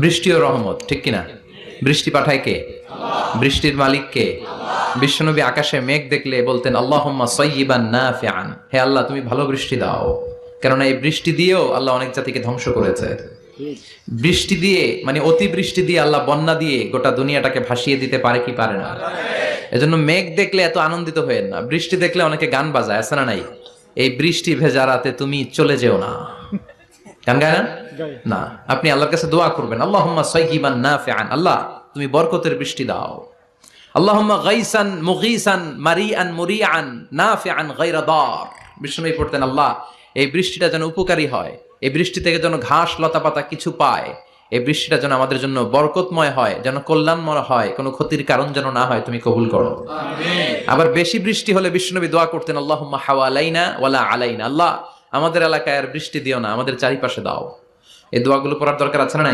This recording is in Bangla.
বৃষ্টিও রহমত, ঠিক কিনা? বৃষ্টি পাঠায় কে? বৃষ্টির মালিক কে? বিশ্বনবী আকাশে মেঘ দেখলে বলতেন আল্লাহুম্মা সাইয়্যিবান নাফিআন, হে আল্লাহ তুমি ভালো বৃষ্টি দাও। কেননা এই বৃষ্টি দিয়েও আল্লাহ অনেক জাতিকে ধ্বংস করেছে। বৃষ্টি দিয়ে মানে অতি বৃষ্টি দিয়ে আল্লাহ বন্যা দিয়ে গোটা দুনিয়াটাকে ভাসিয়ে দিতে পারে কি পারে না? এজন্য মেঘ দেখলে এত আনন্দিত হয়েন না। বৃষ্টি দেখলে অনেকে গান বাজায়, আছে না নাই? এই বৃষ্টি ভেজা রাতে তুমি চলে যেও না, গান গায় না? না, আপনি আল্লাহর কাছে দোয়া করবেন আল্লাহুম্মা সাইয়্যিবান নাফিআন, আল্লাহ তুমি বরকতের বৃষ্টি দাও। আল্লাহুম্মা গাইসান মুগীসান মারিআন মুরিআন নাফিআন গায়রা দার। বিষ্ণুই পড়তেন আল্লাহ এই বৃষ্টিটা যেন উপকারী হয়, এই বৃষ্টি থেকে যেন ঘাস লতা পাতা কিছু পায়, এই বৃষ্টিটা যেন আমাদের জন্য বরকতময় হয়, যেন কল্যাণময় হয়, কোনো ক্ষতির কারণ যেন না হয়, তুমি কবুল করো। আমিন। আবার বেশি বৃষ্টি হলে বিষ্ণুনবী দোয়া করতেন আল্লাহুম্মা হাওয়ালাইনা ওয়ালা আলাইনা, আল্লাহ আমাদের এলাকায় আর বৃষ্টি দিও না, আমাদের চারিপাশে দাও। এই দোয়াগুলো পড়ার দরকার আছে না নাই?